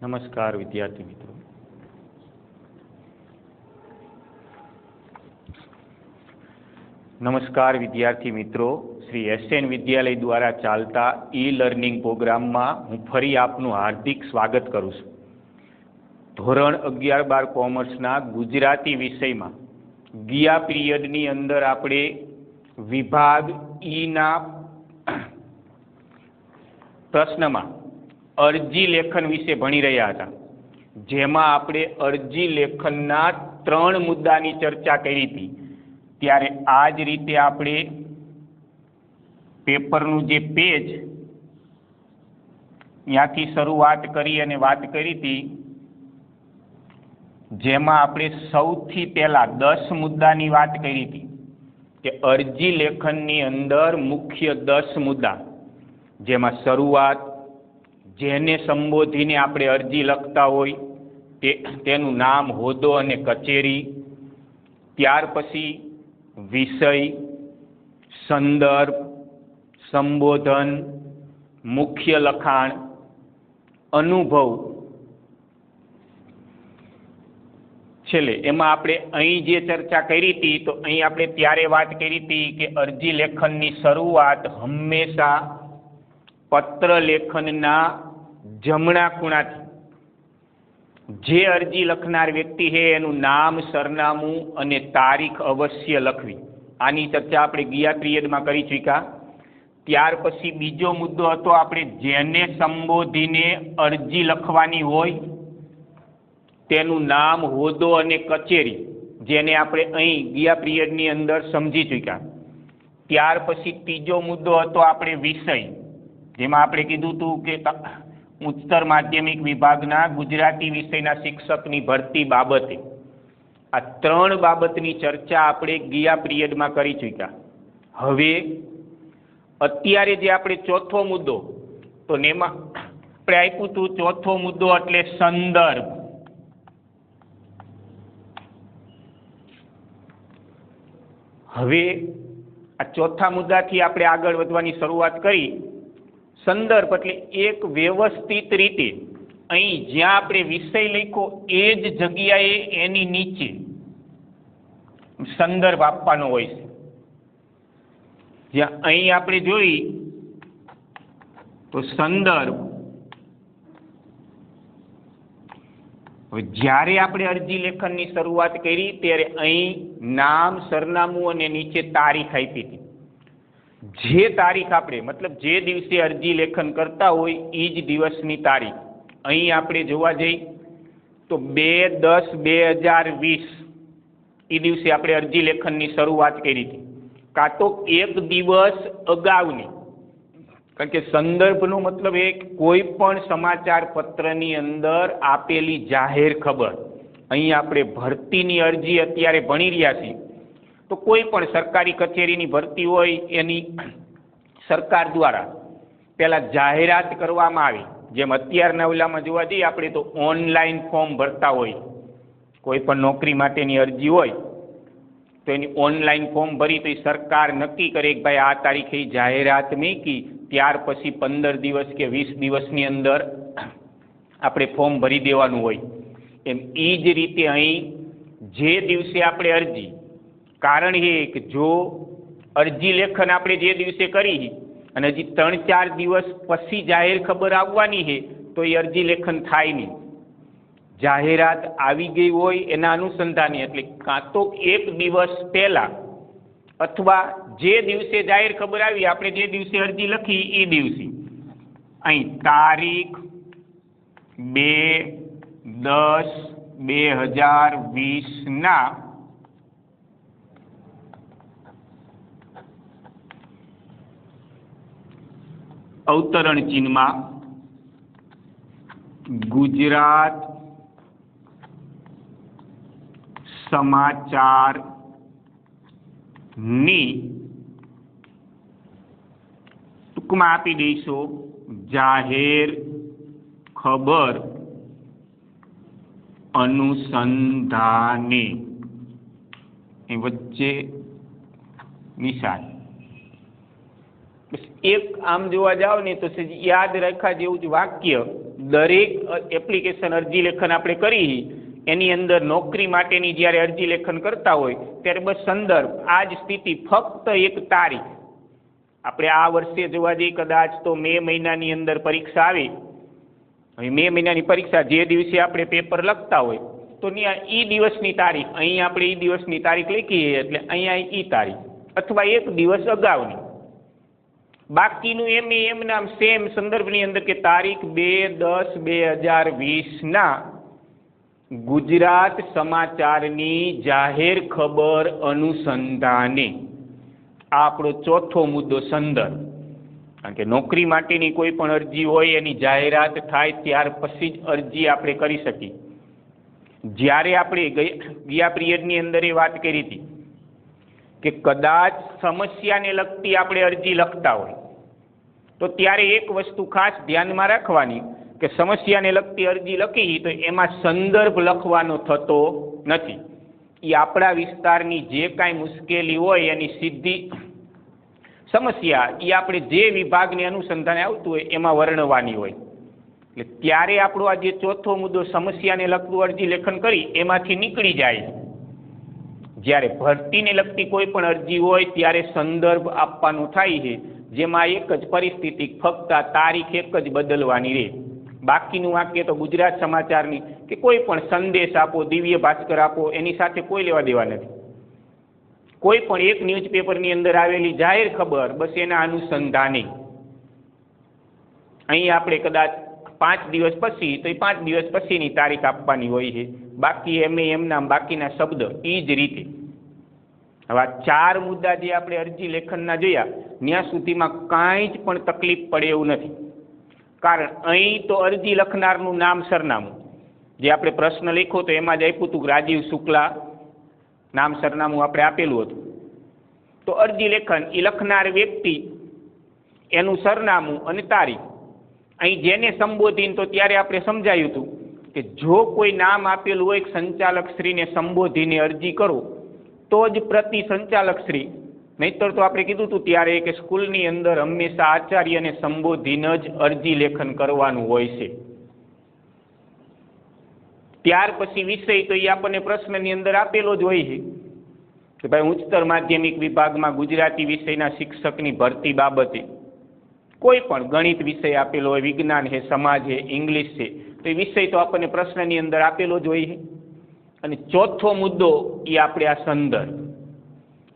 નમસ્કાર વિદ્યાર્થી મિત્રો. શ્રી એસએન વિદ્યાલય દ્વારા ચાલતા ઈ લર્નિંગ પ્રોગ્રામમાં હું ફરી આપનું હાર્દિક સ્વાગત કરું છું. ધોરણ 11-12 કોમર્સના ગુજરાતી વિષયમાં ગયા પીરિયડની અંદર આપણે વિભાગ ઈના પ્રશ્નમાં અરજી લેખન વિશે ભણી રહ્યા હતા, જેમાં આપણે અરજી લેખનના 3 મુદ્દાની ચર્ચા કરી હતી. ત્યારે આ જ રીતે આપણે પેપરનું જે પેજ ત્યાંથી શરૂઆત કરી અને વાત કરી હતી, જેમાં આપણે સૌથી પહેલા 10 મુદ્દાની વાત કરી હતી કે અરજી લેખનની અંદર મુખ્ય 10 મુદ્દા, જેમાં શરૂઆત, જેને સંબોધીને આપણે અરજી લખતા હોય તેનું નામ, હોદ્દો અને કચેરી, ત્યાર પછી વિષય, સંદર્ભ, સંબોધન, મુખ્ય લખાણ, અનુભવ, છેલ્લે એમાં આપણે અહીં જે ચર્ચા કરી હતી તો અહીં આપણે ત્યારે વાત કરી હતી કે અરજી લેખનની શરૂઆત હંમેશા પત્ર લેખનના જમણા ખૂણાથી, જે અરજી લખનાર વ્યક્તિ છે એનું નામ, સરનામું અને તારીખ અવશ્ય લખવી. આની ચર્ચા આપણે ગયા પિરિયડમાં કરી ચૂક્યા. ત્યાર પછી બીજો મુદ્દો હતો આપણે જેને સંબોધીને અરજી લખવાની હોય તેનું નામ, હોદ્દો અને કચેરી, જેને આપણે અહીં ગયા પિરિયડની અંદર સમજી ચૂક્યા. ત્યાર પછી ત્રીજો મુદ્દો હતો આપણે વિષય, જેમાં આપણે કીધું હતું કે ઉચ્ચતર માધ્યમિક વિભાગના ગુજરાતી વિષયના શિક્ષકની ભરતી બાબતે. આ 3 બાબતની ચર્ચા આપણે ગયા પિરિયડમાં કરી ચૂક્યા. હવે અત્યારે જે આપણે ચોથો મુદ્દો, તો એમાં આપણે આપ્યું હતું ચોથો મુદ્દો એટલે સંદર્ભ. હવે આ ચોથા મુદ્દાથી આપણે આગળ વધવાની શરૂઆત કરી. સંદર્ભ એટલે એક વ્યવસ્થિત રીતે અહીં જ્યાં આપણે વિષય લખ્યો એ જ જગ્યાએ એની નીચે સંદર્ભ આપવાનો હોય છે. જ્યાં અહીં આપણે જોઈ તો સંદર્ભ, જ્યારે આપણે અરજી લેખનની શરૂઆત કરી ત્યારે અહીં નામ, સરનામું અને નીચે તારીખ આપી હતી. જે તારીખ આપણે મતલબ જે દિવસે અરજી લેખન કરતા હોય એ જ દિવસની તારીખ અહીં આપણે જોવા જઈએ તો 2/10/2020 એ દિવસે આપણે અરજી લેખનની શરૂઆત કરી હતી, કાં તો એક દિવસ અગાઉની. કારણ કે સંદર્ભનો મતલબ એ કોઈ પણ સમાચાર પત્રની અંદર આપેલી જાહેર ખબર. અહીં આપણે ભરતીની અરજી અત્યારે ભણી રહ્યા છીએ તો કોઈ પણ સરકારી કચેરીની ભરતી હોય એની સરકાર દ્વારા પહેલા જાહેરાત કરવામાં આવી. જેમ અત્યારના ઓલામાં જોવા જઈએ આપણે તો ઓનલાઈન ફોર્મ ભરતા હોય, કોઈ પણ નોકરી માટેની અરજી હોય તો એની ઓનલાઈન ફોર્મ ભરી તો એ સરકાર નક્કી કરે કે ભાઈ આ તારીખે જાહેરાત મૂકી, ત્યાર પછી 15 દિવસ કે 20 દિવસની અંદર આપણે ફોર્મ ભરી દેવાનું હોય. એમ એ જ રીતે અહીં જે દિવસે આપણે અરજી, કારણ એ કે જો અરજી લેખન આપણે જે દિવસે કરી અને હજી 3-4 દિવસ પછી જાહેર ખબર આવવાની છે તો એ અરજી લેખન થાય નહીં. જાહેરાત આવી ગઈ હોય એના અનુસંધાને, એટલે કાં તો એક દિવસ પહેલા અથવા જે દિવસે જાહેર ખબર આવી આપણે જે દિવસે અરજી લખી એ દિવસે અહીં તારીખ 2/10/2020 અવતરણ ચિહ્નમાં ગુજરાત સમાચારની ટૂંકમાં આપી દઈશું જાહેર ખબર અનુસંધાને, એ વચ્ચે નિશાન. એક આમ જોવા જાવ ને તો યાદ રાખ્યા જેવું જ વાક્ય દરેક એપ્લિકેશન અરજી લેખન આપણે કરી એની અંદર નોકરી માટેની જ્યારે અરજી લેખન કરતા હોય ત્યારે બસ સંદર્ભ આ જ સ્થિતિ, ફક્ત એક તારીખ. આપણે આ વર્ષે જોવા જઈએ કદાચ તો મે મહિનાની અંદર પરીક્ષા આવી. હવે મે મહિનાની પરીક્ષા જે દિવસે આપણે પેપર લખતા હોય તો ત્યાં ઈ દિવસની તારીખ, અહીં આપણે ઈ દિવસની તારીખ લખીએ એટલે અહીંયા ઈ તારીખ, અથવા એક દિવસ અગાઉની. બાકીનું એમ નામ સેમ સંદર્ભની અંદર કે તારીખ 2/10/2020 ગુજરાત સમાચારની જાહેર ખબર અનુસંધાને. આ આપણો ચોથો મુદ્દો, સંદર્ભ. કારણ કે નોકરી માટેની કોઈ પણ અરજી હોય એની જાહેરાત થાય ત્યાર પછી જ અરજી આપણે કરી શકીએ. જ્યારે આપણે ગયા પિરિયડની અંદર એ વાત કરી હતી કે કદાચ સમસ્યાને લગતી આપણે અરજી લખતા હોય તો ત્યારે એક વસ્તુ ખાસ ધ્યાનમાં રાખવાની કે સમસ્યાને લગતી અરજી લખી તો એમાં સંદર્ભ લખવાનો થતો નથી. એ આપણા વિસ્તારની જે કાંઈ મુશ્કેલી હોય એની સીધી સમસ્યા એ આપણે જે વિભાગને અનુસંધાને આવતું હોય એમાં વર્ણવાની હોય. એટલે ત્યારે આપણો આ જે ચોથો મુદ્દો સમસ્યાને લગતું અરજી લેખન કરી એમાંથી નીકળી જાય. જ્યારે ભરતીને લગતી કોઈ પણ અરજી હોય ત્યારે સંદર્ભ આપવાનું થાય છે, જેમાં એક જ પરિસ્થિતિ, ફક્ત આ તારીખ એક જ બદલવાની રહે. બાકીનું વાક્ય તો ગુજરાત સમાચારની કે કોઈ પણ સંદેશ આપો, દિવ્ય ભાસ્કર આપો, એની સાથે કોઈ લેવા દેવા નથી. કોઈ પણ એક ન્યૂઝપેપરની અંદર આવેલી જાહેર ખબર, બસ એના અનુસંધાને અહીં આપણે કદાચ 5 દિવસ પછી તો એ 5 દિવસ પછીની તારીખ આપવાની હોય છે. બાકી એમના બાકીના શબ્દ એ જ રીતે. હવે આ 4 મુદ્દા જે આપણે અરજી લેખનના જોયા ત્યાં સુધીમાં કાંઈ જ પણ તકલીફ પડે એવું નથી. કારણ અહીં તો અરજી લખનારનું નામ, સરનામું, જે આપણે પ્રશ્ન લખ્યો તો એમાં જ આપ્યું હતું કે રાજીવ શુક્લા, નામ સરનામું આપણે આપેલું હતું. તો અરજી લેખન એ લખનાર વ્યક્તિ, એનું સરનામું અને તારીખ. અહીં જેને સંબોધીને તો ત્યારે આપણે સમજાયું હતું કે જો કોઈ નામ આપેલું હોય સંચાલક શ્રીને સંબોધીને અરજી કરો તો જ પ્રતિ સંચાલક શ્રી, નહીતર તો આપણે કીધું હતું ત્યારે કે સ્કૂલની અંદર હંમેશા આચાર્યને સંબોધીને જ અરજી લેખન કરવાનું હોય છે. ત્યાર પછી વિષય તો એ આપણને પ્રશ્નની અંદર આપેલો જ હોય છે કે ભાઈ ઉચ્ચતર માધ્યમિક વિભાગમાં ગુજરાતી વિષયના શિક્ષકની ભરતી બાબતે કોઈ પણ ગણિત વિષય આપેલો હોય, વિજ્ઞાન છે, સમાજ છે, ઇંગ્લિશ છે, તો એ વિષય તો આપણને પ્રશ્નની અંદર આપેલો જ હોય છે. અને ચોથો મુદ્દો એ આપણે આ સંદર્ભ,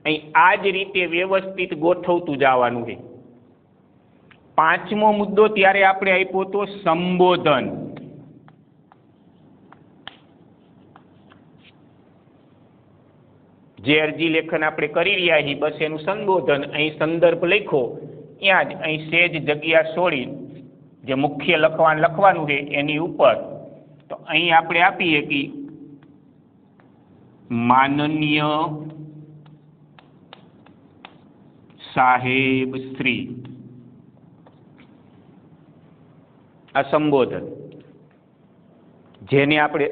અહીં આ જ રીતે વ્યવસ્થિત ગોઠવતું જવાનું છે. પાંચમો મુદ્દો ત્યારે આપણે આપ્યો તો સંબોધન. જે અરજી લેખન આપણે કરી રહ્યા છીએ બસ એનું સંબોધન, અહીં સંદર્ભ લખો ત્યાં જ અહીં સેજ જગ્યા છોડી જે મુખ્ય લખવાનું છે એની ઉપર તો અહીં આપણે આપીએ કે માનનીય સાહેબ શ્રી. આ સંબોધન જેને આપણે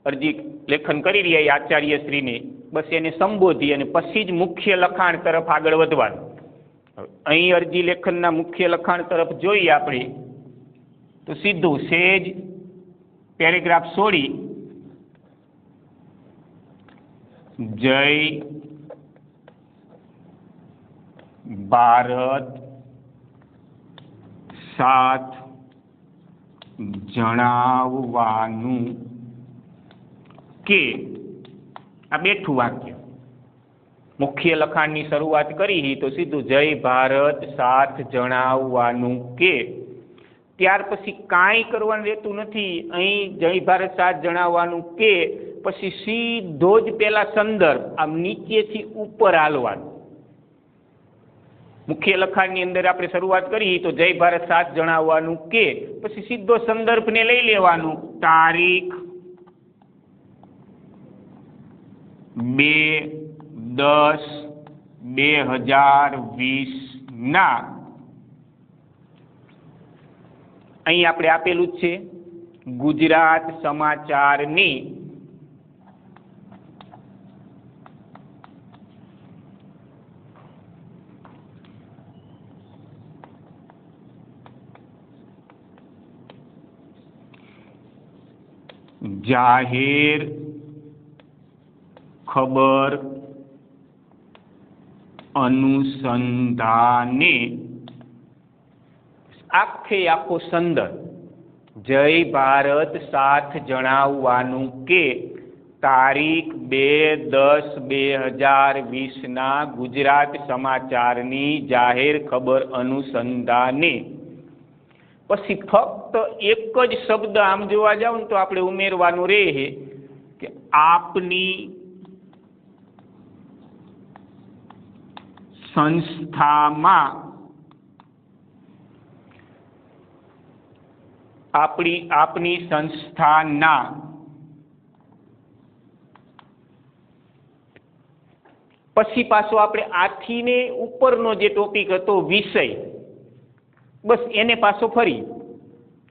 અરજી લેખન કરી રહ્યા આચાર્ય શ્રીને, બસ એને સંબોધી અને પછી જ મુખ્ય લખાણ તરફ આગળ વધવાનું. અહીં અરજી લેખનના મુખ્ય લખાણ તરફ જોઈએ આપણે તો સીધું સેજ પેરેગ્રાફ છોડી જય ભારત સાથ જણાવવાનું કે, આ બેઠું વાક્ય. મુખ્ય લખાણની શરૂઆત કરી તો સીધું જય ભારત સાથ જણાવવાનું કે, ત્યાર પછી કાંઈ કરવાનું રહેતું નથી. અહીં જય ભારત સાથ જણાવવાનું કે પછી સીધો જ પેલા સંદર્ભ આમ નીચેથી ઉપર હાલવાનું. મુખ્ય લખાણની અંદર આપણે શરૂઆત કરી તો જય ભારત સાથ જણાવવાનું કે પછી સીધો સંદર્ભને લઈ લેવાનું. તારીખ 2/10/2020 અહીં આપણે આપેલું જ છે ગુજરાત સમાચારની જાહેર ખબર અનુસંધાને આખો સંદર્ભ જય ભારત સાથ જણાવવાનું કે તારીખ 2/10/2020 ગુજરાત સમાચારની જાહેર ખબર અનુસંધાને પછી ફક્ત એક જ શબ્દ આમ જોવા જાવ ને તો આપણે ઉમેરવાનું રહે કે આપની સંસ્થામાં આપની સંસ્થાના પછી પાછો આપણે આથીને ઉપરનો જે ટોપિક હતો વિષય બસ એને પાછો ફરી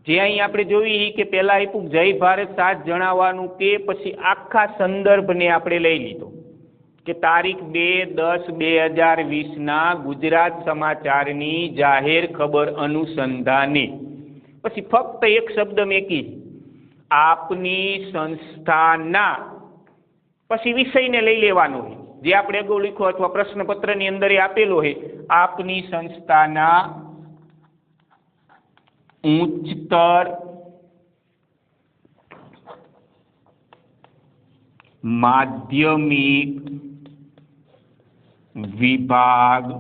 જે અહીં આપણે જોઈ કે પહેલા આપ્યું જય ભારત સાથ જણાવવાનું કે પછી આખા સંદર્ભને આપણે લઈ લીધો કે તારીખ 2/10/2020 ગુજરાત સમાચારની જાહેર ખબર અનુસંધાને પછી ફક્ત એક શબ્દ મેકી આપની સંસ્થાના પછી વિષયને લઈ લેવાનો હોય જે આપણે અગાઉ લખ્યો અથવા પ્રશ્નપત્રની અંદર આપેલો હોય આપની સંસ્થાના ઉચ્ચતર માધ્યમિક વિભાગમાં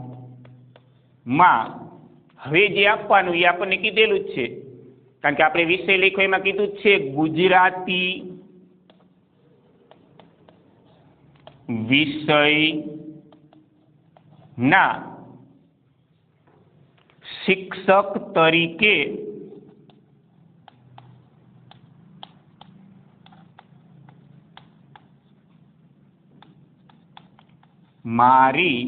હવે જે આપવાનું એ આપણને કીધેલું જ છે કારણ કે આપણે વિષય લખ્યો એમાં કીધું જ છે ગુજરાતી વિષયના શિક્ષક તરીકે મારી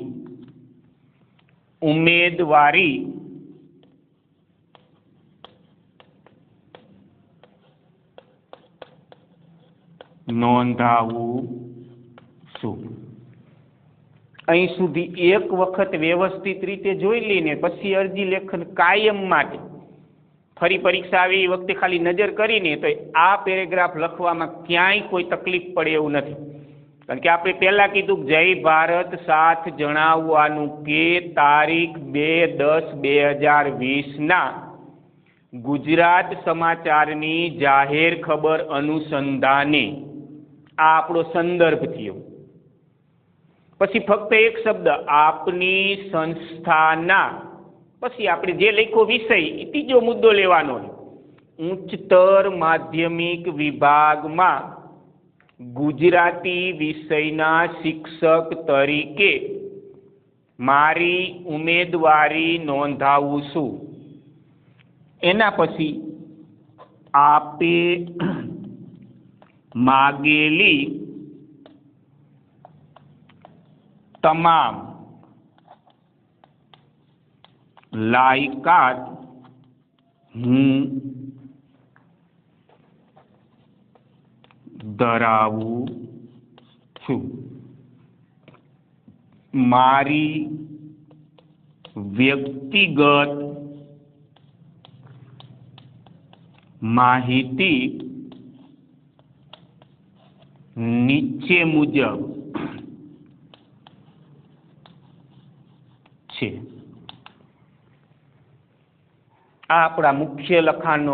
ઉમેદવારી નોંધાવું છું. અહીં સુધી એક વખત વ્યવસ્થિત રીતે જોઈ લઈને પછી અરજી લેખન કાયમ માટે ફરી પરીક્ષા આવી એ વખતે ખાલી નજર કરીને તો આ પેરેગ્રાફ લખવામાં ક્યાંય કોઈ તકલીફ પડે એવું નથી. કારણ કે આપણે પહેલા કીધું જય ભારત સાથ જણાવવાનું કે તારીખ 2/10/2020 ગુજરાત સમાચારની જાહેર ખબર અનુસંધાને આ આપણો સંદર્ભ થયો. પછી ફક્ત એક શબ્દ આપની સંસ્થાના પછી આપણે જે લખ્યો વિષય એ ત્રીજો મુદ્દો લેવાનો ઉચ્ચતર માધ્યમિક વિભાગમાં ગુજરાતી વિષયના શિક્ષક તરીકે મારી ઉમેદવારી નોંધાવું છું. એના પછી આપે માગેલી તમામ લાયકાત હું ધરાવું છું. મારી વ્યક્તિગત માહિતી નીચે મુજબ છે. આ આપણા મુખ્ય લખાણનો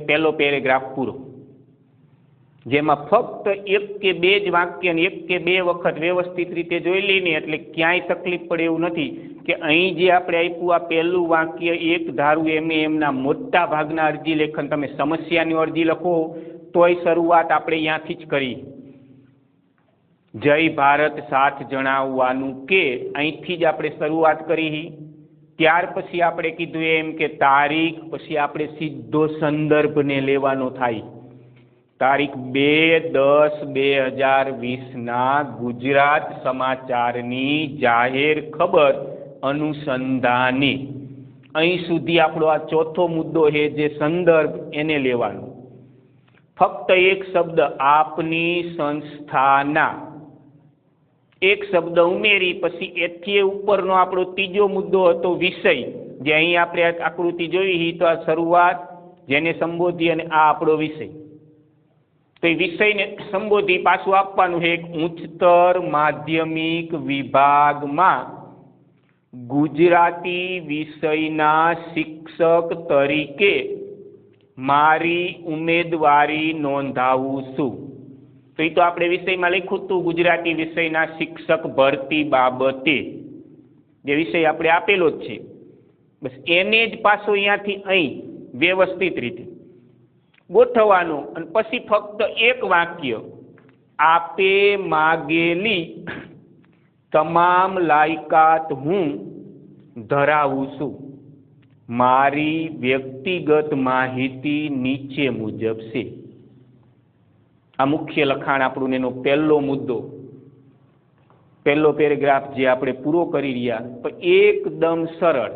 પહેલો પેરેગ્રાફ પૂરો, જેમાં ફક્ત એક કે બે જ વાક્ય ને એક કે બે વખત વ્યવસ્થિત રીતે જોઈ લઈને એટલે ક્યાંય તકલીફ પડે એવું નથી કે અહીં જે આપણે આપ્યું આ પહેલું વાક્ય એક ધારું એમના મોટા ભાગના અરજી લેખન તમે સમસ્યાની અરજી લખો તોય શરૂઆત આપણે અહીંયાથી જ કરી જય ભારત સાથ જણાવવાનું કે અહીંથી જ આપણે શરૂઆત કરી. ત્યાર પછી આપણે કીધું એમ કે તારીખ પછી આપણે સીધો સંદર્ભને લેવાનો થાય. તારીખ 2/10/2020 ગુજરાત સમાચારની જાહેર ખબર અનુસંધાને અહીં સુધી આપણો આ ચોથો મુદ્દો છે જે સંદર્ભ એને લેવાનો. ફક્ત એક શબ્દ આપની સંસ્થાના એક શબ્દ ઉમેરી પછી એથી ઉપરનો આપણો ત્રીજો મુદ્દો હતો વિષય જે અહીં આપણે આકૃતિ જોઈ તો આ શરૂઆત જેને સંબોધી અને આ આપણો વિષય તો એ વિષયને સંબોધી પાછું આપવાનું છે. ઉચ્ચતર માધ્યમિક વિભાગમાં ગુજરાતી વિષયના શિક્ષક તરીકે મારી ઉમેદવારી નોંધાવું છું. તો એ તો આપણે વિષયમાં લખ્યું હતું ગુજરાતી વિષયના શિક્ષક ભરતી બાબતે, જે વિષય આપણે આપેલો જ છે. બસ એને જ પાછો અહીંયાથી અહીં વ્યવસ્થિત રીતે ગોઠવવાનું અને પછી ફક્ત એક વાક્ય, આપે માગેલી તમામ લાયકાત હું ધરાવું છું. મારી વ્યક્તિગત માહિતી નીચે મુજબ છે. આ મુખ્ય લખાણ આપણું એનો પહેલો મુદ્દો, પહેલો પેરેગ્રાફ જે આપણે પૂરો કરી રહ્યા. તો એકદમ સરળ,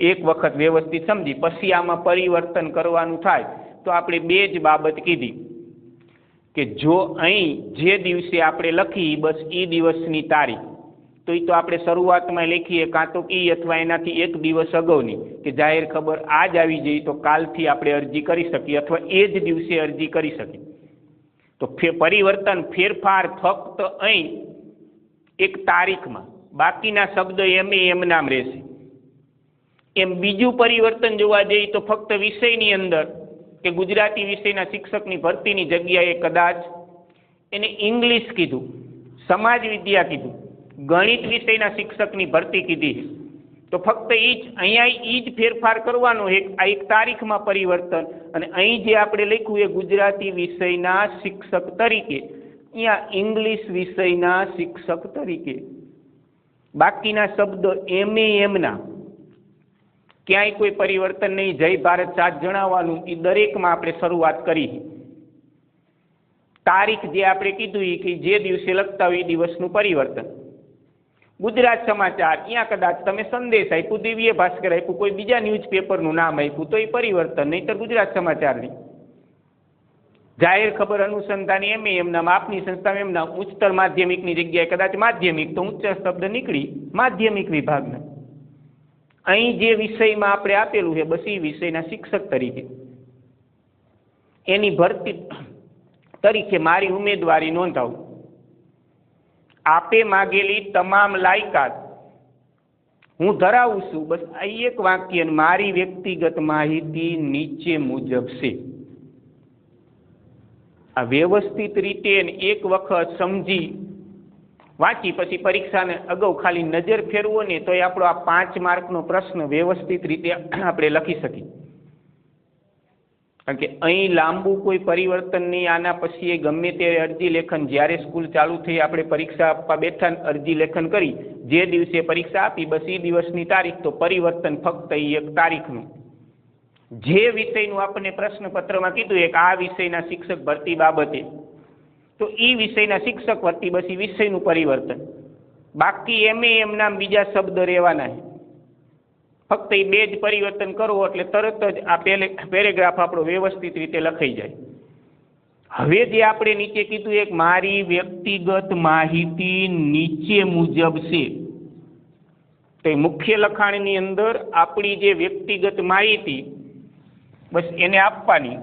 એક વખત વ્યવસ્થિત સમજી પછી આમાં પરિવર્તન કરવાનું થાય તો આપણે બે જ બાબત કીધી કે જો અહીં જે દિવસે આપણે લખી બસ એ દિવસની તારીખ, તો એ તો આપણે શરૂઆતમાં લખીએ કાં તો એ અથવા એનાથી એક દિવસ અગાઉની કે જાહેર ખબર આજ આવી જઈ તો કાલથી આપણે અરજી કરી શકીએ અથવા એ જ દિવસે અરજી કરી શકીએ. તો પરિવર્તન ફેરફાર ફક્ત અહીં એક તારીખમાં, બાકીના શબ્દ એમ નામ રહેશે. એમ બીજું પરિવર્તન જોવા જઈએ તો ફક્ત વિષયની અંદર કે ગુજરાતી વિષયના શિક્ષકની ભરતીની જગ્યાએ કદાચ એને ઇંગ્લિશ કીધું, સમાજ વિદ્યા કીધું, ગણિત વિષયના શિક્ષકની ભરતી કીધી, તો ફક્ત એ જ અહીંયા એ જ ફેરફાર કરવાનો આ એક તારીખમાં પરિવર્તન. અને અહીં જે આપણે લખ્યું એ ગુજરાતી વિષયના શિક્ષક તરીકે, અહીંયા ઇંગ્લિશ વિષયના શિક્ષક તરીકે. બાકીના શબ્દ એમના ક્યાંય કોઈ પરિવર્તન નહીં. જય ભારત સાથ જણાવવાનું એ દરેકમાં આપણે શરૂઆત કરી. તારીખ જે આપણે કીધું એ કે જે દિવસે લખતા હોય એ દિવસનું પરિવર્તન. ગુજરાત સમાચાર, અહીંયા કદાચ તમે સંદેશ આપ્યું, દિવ્ય ભાસ્કર આપ્યું, કોઈ બીજા ન્યૂઝપેપરનું નામ આપ્યું તો એ પરિવર્તન, નહીં તો ગુજરાત સમાચારની. જાહેર ખબર અનુસંધાન એમ નામ, આપની સંસ્થા એમ નામ. ઉચ્ચતર માધ્યમિકની જગ્યાએ કદાચ માધ્યમિક, તો ઉચ્ચ શબ્દ નીકળી માધ્યમિક વિભાગના. અહીં જે વિષયમાં આપણે આપેલું છે બસ એ વિષયના શિક્ષક તરીકે એની ભરતી તરીકે મારી ઉમેદવારી નોંધાવું. આપે માગેલી તમામ લાયકાત હું ધરાવું છું. બસ આ એક વાક્ય, મારી વ્યક્તિગત માહિતી નીચે મુજબ છે. આ વ્યવસ્થિત રીતે એક વખત સમજી વાંચી પછી પરીક્ષાને અગાઉ ખાલી નજર ફેરવો ને તો એ આપણો આ 5 માર્કનો પ્રશ્ન વ્યવસ્થિત રીતે આપણે લખી શકીએ. કારણ કે અહીં લાંબુ કોઈ પરિવર્તન નહીં. આના પછી એ ગમે ત્યારે અરજી લેખન, જ્યારે સ્કૂલ ચાલુ થઈ આપણે પરીક્ષા આપવા બેઠા, અરજી લેખન કરી, જે દિવસે પરીક્ષા આપી બસ એ દિવસની તારીખ. તો પરિવર્તન ફક્ત એ એક તારીખનું. જે વિષયનું આપણને પ્રશ્નપત્રમાં કીધું એક આ વિષયના શિક્ષક ભરતી બાબતે, તો એ વિષયના શિક્ષક ભરતી બસ એ વિષયનું પરિવર્તન. બાકી એમના બીજા શબ્દ રહેવાના છે. ફક્ત એ બે જ પરિવર્તન કરો એટલે તરત જ આ પેરેગ્રાફ આપણો વ્યવસ્થિત રીતે લખાઈ જાય. હવે જે આપણે નીચે કીધું એક મારી વ્યક્તિગત માહિતી નીચે મુજબ છે, તો મુખ્ય લખાણની અંદર આપણી જે વ્યક્તિગત માહિતી બસ એને આપવાની.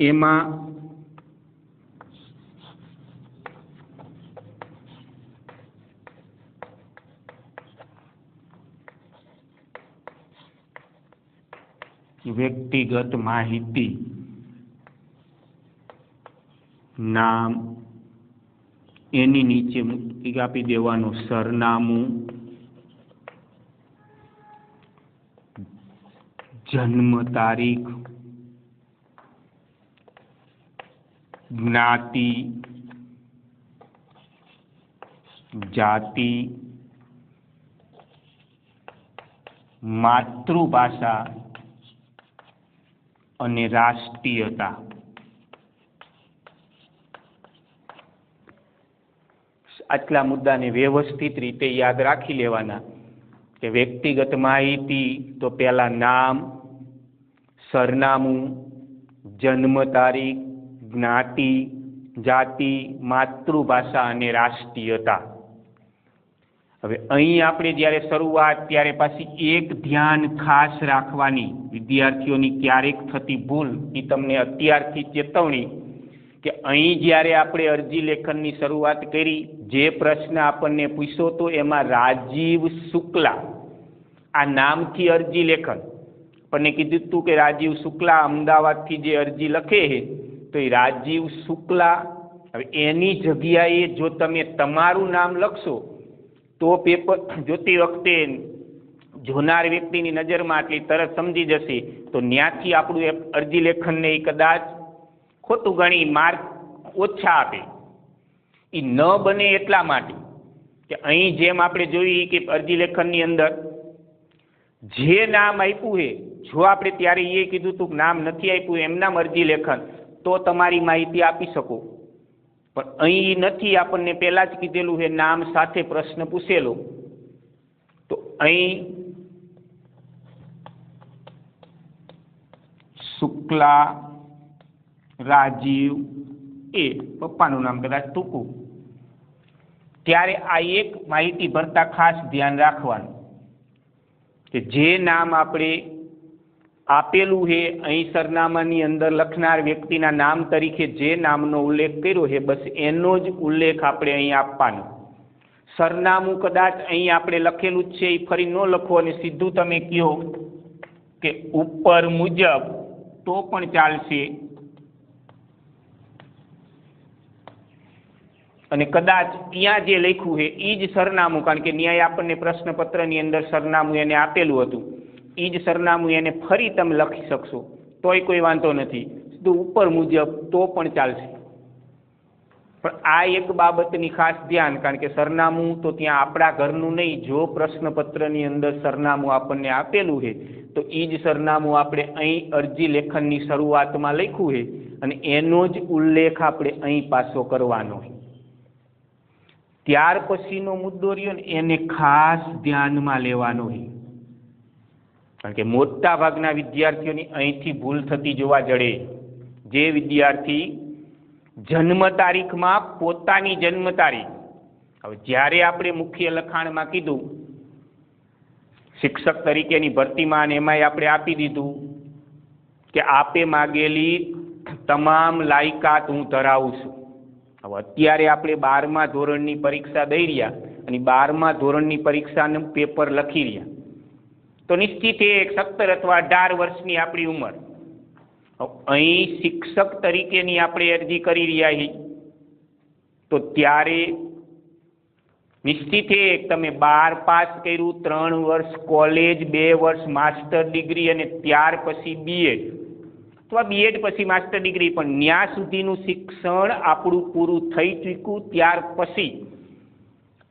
એમાં વ્યક્તિગત માહિતી, નામ, એની નીચે આપી દેવાનું સરનામું, જન્મ તારીખ, જ્ઞાતિ, જાતિ, માતૃભાષા અને રાષ્ટ્રીયતા. આટલા મુદ્દાને વ્યવસ્થિત રીતે યાદ રાખી લેવાના કે વ્યક્તિગત માહિતી તો પહેલા નામ, સરનામું, જન્મ તારીખ, જ્ઞાતિ, જાતિ, માતૃભાષા અને રાષ્ટ્રીયતા. હવે અહીં આપણે જ્યારે શરૂઆત ત્યારે પાછી એક ધ્યાન ખાસ રાખવાની, વિદ્યાર્થીઓની ક્યારેક થતી ભૂલ, એ તમને અત્યારથી ચેતવણી કે અહીં જ્યારે આપણે અરજી લેખનની શરૂઆત કરી, જે પ્રશ્ન આપણને પૂછ્યો તો એમાં રાજીવ શુક્લા આ નામથી અરજી લેખન આપણને કીધું હતું કે રાજીવ શુક્લા અમદાવાદથી જે અરજી લખે છે તો એ રાજીવ શુક્લા. હવે એની જગ્યાએ જો તમે તમારું નામ લખશો તો પેપર જોતી વખતે જોનાર વ્યક્તિની નજરમાં આટલી તરત સમજી જશે, તો ત્યાંથી આપણું અરજી લેખનને કદાચ ખોટું ગણી માર્ક ઓછા આપે. એ ન બને એટલા માટે કે અહીં જેમ આપણે જોઈએ કે અરજી લેખનની અંદર જે નામ આપ્યું છે, જો આપણે ત્યારે એ કીધું હતું કે નામ નથી આપ્યું એમ નામ અરજી લેખન, તો તમારી માહિતી આપી શકો. પણ અહીં નથી, આપણને પહેલા જ કીધેલું છે નામ સાથે પ્રશ્ન પૂછેલો. તો અહીં શુક્લા રાજીવ, એ પપ્પાનું નામ કદાચ ટૂંકું, ત્યારે આ એક માહિતી ભરતા ખાસ ધ્યાન રાખવાનું કે જે નામ આપણે આપેલું છે અહીં સરનામાની અંદર લખનાર વ્યક્તિના નામ તરીકે જે નામનો ઉલ્લેખ કર્યો છે બસ એનો જ ઉલ્લેખ આપણે અહીં આપવાનો. સરનામું કદાચ અહીં આપણે લખેલું જ છે એ ફરી ન લખો અને સીધું તમે કહો કે ઉપર મુજબ તો પણ ચાલશે. અને કદાચ ત્યાં જે લખ્યું છે એ જ સરનામું, કારણ કે ન્યાય આપણને પ્રશ્નપત્રની અંદર સરનામું એને આપેલું હતું, એ જ સરનામું એને ફરી તમે લખી શકશો તોય કોઈ વાંધો નથી, સીધું ઉપર મુજબ તો પણ ચાલશે. પણ આ એક બાબતની ખાસ ધ્યાન, કારણ કે સરનામું તો ત્યાં આપણા ઘરનું નહીં, જો પ્રશ્નપત્રની અંદર સરનામું આપણને આપેલું છે તો એ જ સરનામું આપણે અહીં અરજી લેખનની શરૂઆતમાં લખ્યું છે અને એનો જ ઉલ્લેખ આપણે અહીં પાછો કરવાનો છે. ત્યાર પછીનો મુદ્દો રહ્યો ને એને ખાસ ધ્યાનમાં લેવાનો છે, કારણ કે મોટા ભાગના વિદ્યાર્થીઓની અહીંથી ભૂલ થતી જોવા જડે. જે વિદ્યાર્થી જન્મ તારીખમાં પોતાની જન્મ તારીખ, હવે જ્યારે આપણે મુખ્ય લખાણમાં કીધું શિક્ષક તરીકેની ભરતીમાં અને એમાંય આપણે આપી દીધું કે આપે માગેલી તમામ લાયકાત હું ધરાવું છું. હવે અત્યારે આપણે 12મા ધોરણની પરીક્ષા દઈ રહ્યા અને 12મા ધોરણની પરીક્ષાનું પેપર લખી રહ્યા, તો નિશ્ચિત એ 17 અથવા 18 વર્ષની આપણી ઉંમર. અહીં શિક્ષક તરીકેની આપણે અરજી કરી રહ્યા છીએ તો ત્યારે નિશ્ચિત એ તમે 12 પાસ કર્યું, 3 વર્ષ કોલેજ, 2 વર્ષ માસ્ટર ડિગ્રી અને ત્યાર પછી બીએડ અથવા બીએડ પછી માસ્ટર ડિગ્રી, પણ ત્યાં સુધીનું શિક્ષણ આપણું પૂરું થઈ ચૂક્યું ત્યાર પછી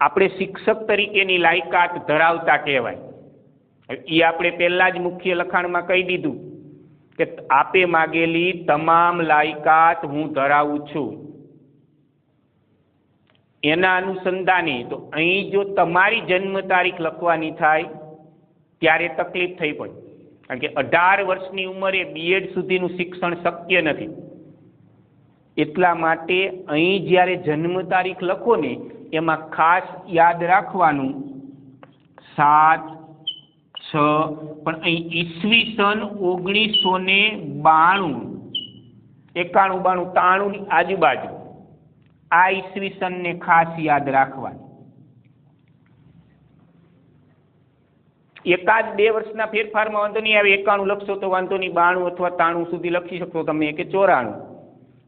આપણે શિક્ષક તરીકેની લાયકાત ધરાવતા કહેવાય. એ આપણે પહેલા જ મુખ્ય લખાણમાં કહી દીધું કે આપે માગેલી તમામ લાયકાત હું ધરાવું છું. એના અનુસંધાને તો અહીં જો તમારી જન્મ તારીખ લખવાની થાય ત્યારે તકલીફ થઈ પડી, કારણ કે 18 વર્ષની ઉંમરે બીએડ સુધીનું શિક્ષણ શક્ય નથી. એટલા માટે અહીં જ્યારે જન્મ તારીખ લખો ને એમાં ખાસ યાદ રાખવાનું 7/6, પણ અહીં ઈસવીસન 1992, 91, 92, 93 ની આજુબાજુ આ ઈસવીસનને ખાસ યાદ રાખવાનું. 1-2 વર્ષના ફેરફારમાં વાંધો નહીં આવે, 91 લખશો તો વાંધો નહીં, 92 અથવા 93 સુધી લખી શકશો તમે કે 94,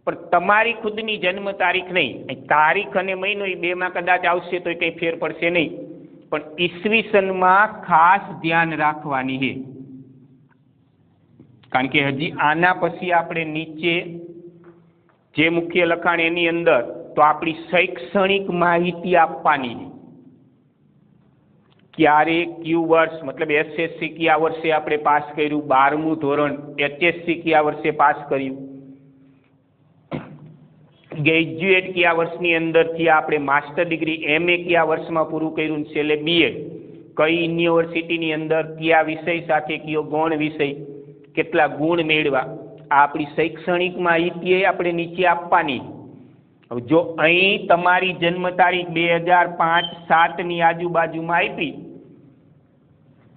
પણ તમારી ખુદની જન્મ તારીખ નહીં. તારીખ અને મહિનો એ બેમાં કદાચ આવશે તો કંઈ ફેર પડશે નહીં, પણ ઈસવીસનમાં ખાસ ધ્યાન રાખવાની છે, કારણ કે હજી આના પછી આપણે નીચે જે મુખ્ય લખાણ એની અંદર તો આપણી શૈક્ષણિક માહિતી આપવાની છે. ક્યારે કયું વર્ષ, મતલબ એસએસસી કયા વર્ષે આપણે પાસ કર્યું, 12મું ધોરણ, એચએસસી કયા વર્ષે પાસ કર્યું, ગ્રેજ્યુએટ કયા વર્ષની અંદરથી આપણે માસ્ટર ડિગ્રી એમએ કયા વર્ષમાં પૂરું કર્યું, છેલ્લે બીએડ કઈ યુનિવર્સિટીની અંદર કયા વિષય સાથે કયો ગૌણ વિષય, કેટલા ગુણ મેળવા, આ આપણી શૈક્ષણિક માહિતી આપણે નીચે આપવાની. હવે જો અહીં તમારી જન્મ તારીખ 2005-07 આજુબાજુમાં આપી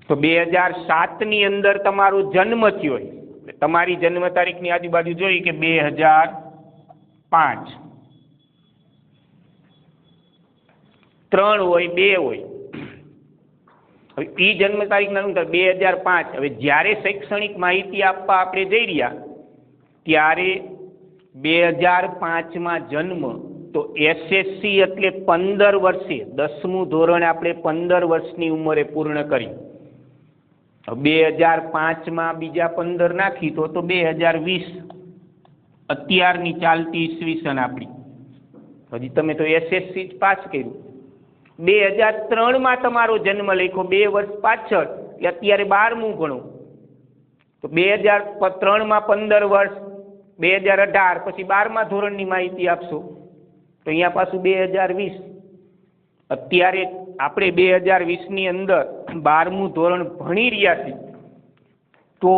તો 2007 અંદર તમારો જન્મ થયો હોય, તમારી જન્મ તારીખની આજુબાજુ જોઈ કે 2005, 3 હોય 2 હોય, હવે એ જન્મ તારીખના 2005. હવે જ્યારે શૈક્ષણિક માહિતી આપવા આપણે જઈ રહ્યા ત્યારે 2005માં જન્મ, તો એસએસસી એટલે 15 વર્ષે, 10મું ધોરણ આપણે 15 વર્ષની ઉંમરે પૂર્ણ કરી. 2005માં બીજા 15 નાખી તો 2020 અત્યારની ચાલતી ઈસવીસન આપણી. હજી તમે તો એસએસસી જ પાસ કર્યું. 2003માં તમારો જન્મ લખ્યો, 2 વર્ષ પાછળ, એટલે અત્યારે 12મું ગણો તો 2003માં 15 વર્ષ, 2018 પછી 12મા ધોરણની માહિતી આપશો તો અહીંયા પાછું 2020. અત્યારે આપણે 2020ની અંદર 12મું ધોરણ ભણી રહ્યા છીએ તો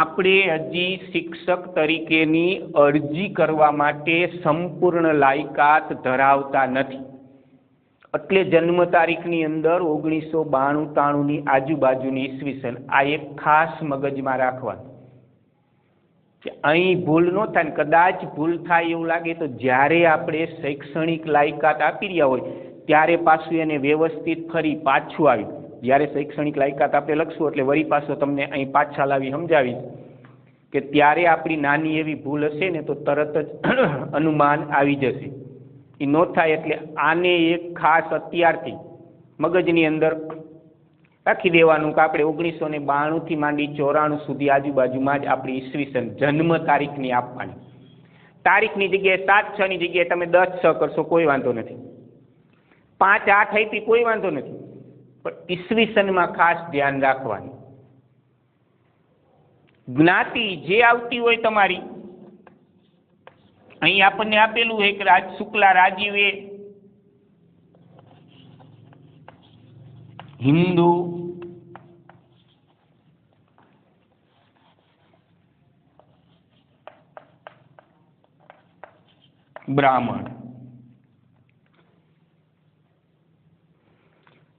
આપણે હજી શિક્ષક તરીકેની અરજી કરવા માટે સંપૂર્ણ લાયકાત ધરાવતા નથી. એટલે જન્મ તારીખની અંદર 1992-93ની આજુબાજુની ઈસવીસન, આ એક ખાસ મગજમાં રાખવાનું કે અહીં ભૂલ ન થાય. કદાચ ભૂલ થાય એવું લાગે તો જ્યારે આપણે શૈક્ષણિક લાયકાત આપી રહ્યા હોય ત્યારે પાછું એને વ્યવસ્થિત ફરી પાછું આવી, જ્યારે શૈક્ષણિક લાયકાત આપણે લખશું એટલે વળી પાછો તમને અહીં પાછા લાવી સમજાવીશ કે ત્યારે આપણી નાની એવી ભૂલ હશે ને તો તરત જ અનુમાન આવી જશે. એ ન થાય એટલે આને એક ખાસ અત્યારથી મગજની અંદર રાખી દેવાનું કે આપણે 1992થી માંડી 94 સુધી આજુબાજુમાં જ આપણી ઈસવીસન જન્મ તારીખની આપવાની. તારીખની જગ્યાએ 7-6ની જગ્યાએ તમે 10-6 કરશો કોઈ વાંધો નથી, 5-8 આપી કોઈ વાંધો નથી, પણ ઈસવીસનમાં ખાસ ધ્યાન રાખવાનું. જ્ઞાતિ જે આવતી હોય તમારી, અહીં આપણને આપેલું છે કે શુક્લા રાજીવે હિન્દુ, બ્રાહ્મણ.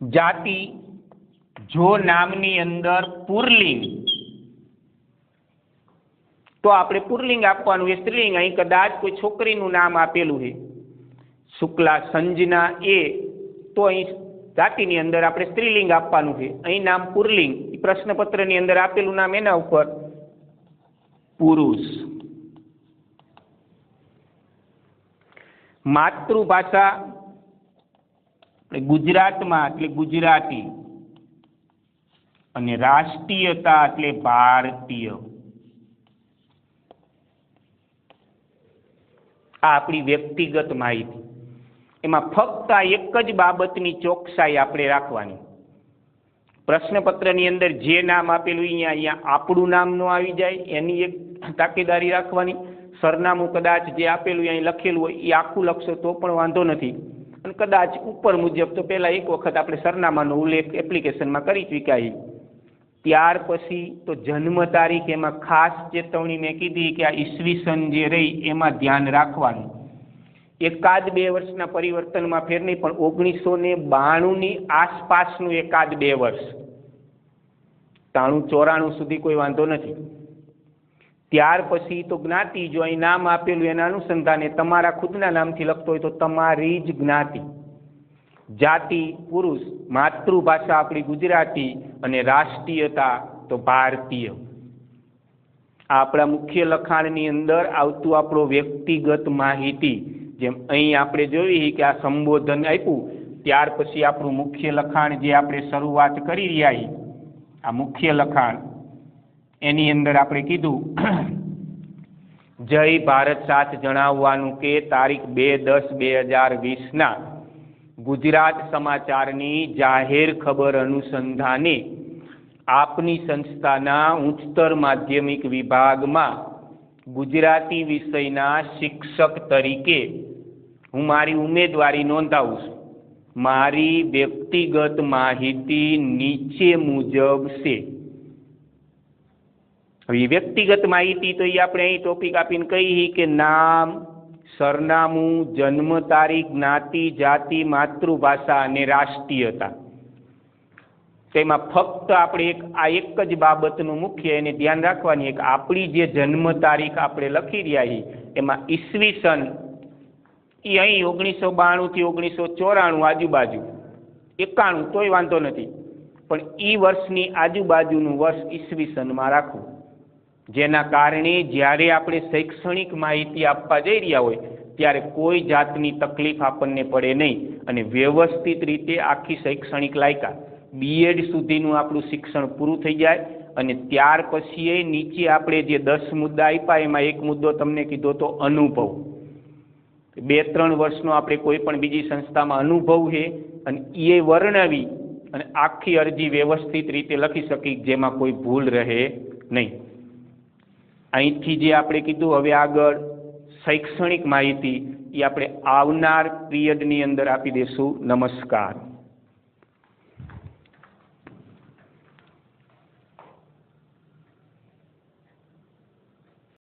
જાતિ જો નામની અંદર પુરલિંગ તો આપણે પુરલિંગ આપવાનું, એ સ્ત્રીલિંગ. અહીં કદાચ કોઈ છોકરીનું નામ આપેલું છે શુક્લા સંજના એ, તો અહીં જાતિની અંદર આપણે સ્ત્રીલિંગ આપવાનું છે. અહીં નામ પુરલિંગ, પ્રશ્નપત્રની અંદર આપેલું નામ એના ઉપર પુરુષ. માતૃભાષા ગુજરાતમાં એટલે ગુજરાતી, અને રાષ્ટ્રીયતા એટલે ભારતીય. આ આપણી વ્યક્તિગત માહિતી. એમાં ફક્ત આ એક જ બાબતની ચોકસાઈ આપણે રાખવાની. પ્રશ્નપત્રની અંદર જે નામ આપેલું અહીંયા આપણું નામ ન આવી જાય એની એક તાકેદારી રાખવાની. સરનામું કદાચ જે આપેલું અહીં લખેલું હોય એ આખું લખશો તો પણ વાંધો નથી, અને કદાચ ઉપર મુજબ તો પહેલાં એક વખત આપણે સરનામાનો ઉલ્લેખ એપ્લિકેશનમાં કરી ચૂક્યા. ત્યાર પછી તો જન્મ તારીખ, એમાં ખાસ ચેતવણી મેં કીધી કે આ ઈસવીસન જે રહી એમાં ધ્યાન રાખવાનું. 1-2 વર્ષના પરિવર્તનમાં ફેર નહીં, પણ 1992ની આસપાસનું 1-2 વર્ષ, 93-94 સુધી કોઈ વાંધો નથી. ત્યાર પછી તો જ્ઞાતિ, જો અહીં નામ આપેલું એના અનુસંધાને તમારા ખુદના નામથી લખતો હોય તો તમારી જ જ્ઞાતિ. જાતિ પુરુષ, માતૃભાષા આપણી ગુજરાતી, અને રાષ્ટ્રીયતા તો ભારતીય. આ આપણા મુખ્ય લખાણની અંદર આવતું આપણો વ્યક્તિગત માહિતી. જેમ અહીં આપણે જોઈ કે આ સંબોધન આપ્યું ત્યાર પછી આપણું મુખ્ય લખાણ જે આપણે શરૂઆત કરી રહ્યા, આ મુખ્ય લખાણ એની અંદર આપણે કીધું જય ભારત સાથ જણાવવાનું કે તારીખ 2/10/2020ના ગુજરાત સમાચારની જાહેર ખબર અનુસંધાને આપની સંસ્થાના ઉચ્ચતર માધ્યમિક વિભાગમાં ગુજરાતી વિષયના શિક્ષક તરીકે હું મારી ઉમેદવારી નોંધાવું છું. મારી વ્યક્તિગત માહિતી નીચે મુજબ છે. હવે વ્યક્તિગત માહિતી તો એ આપણે અહીં ટોપિક આપીને કહીએ કે નામ, સરનામું, જન્મ તારીખ, જ્ઞાતિ, જાતિ, માતૃભાષા અને રાષ્ટ્રીયતા. તેમાં ફક્ત આપણે એક જ બાબતનું મુખ્ય એને ધ્યાન રાખવાની કે આપણી જે જન્મ તારીખ આપણે લખી રહ્યા છીએ એમાં ઈસવીસન એ અહીં 1992 થી 1994 આજુબાજુ, 91 તોય વાંધો નથી, પણ એ વર્ષની આજુબાજુનું વર્ષ ઈસવીસનમાં રાખવું, જેના કારણે જ્યારે આપણે શૈક્ષણિક માહિતી આપવા જઈ રહ્યા હોય ત્યારે કોઈ જાતની તકલીફ આપણને પડે નહીં અને વ્યવસ્થિત રીતે આખી શૈક્ષણિક લાયકાત બીએડ સુધીનું આપણું શિક્ષણ પૂરું થઈ જાય. અને ત્યાર પછી નીચે આપણે જે 10 મુદ્દા આપ્યા એમાં એક મુદ્દો તમને કીધો તો અનુભવ. 2-3 વર્ષનો આપણે કોઈ પણ બીજી સંસ્થામાં અનુભવ છે અને એ વર્ણવી અને આખી અરજી વ્યવસ્થિત રીતે લખી શકી જેમાં કોઈ ભૂલ રહે નહીં. અહીંથી જે આપણે કીધું હવે આગળ શૈક્ષણિક માહિતી એ આપણે આવનાર પિરિયડની અંદર આપી દઈશું. નમસ્કાર.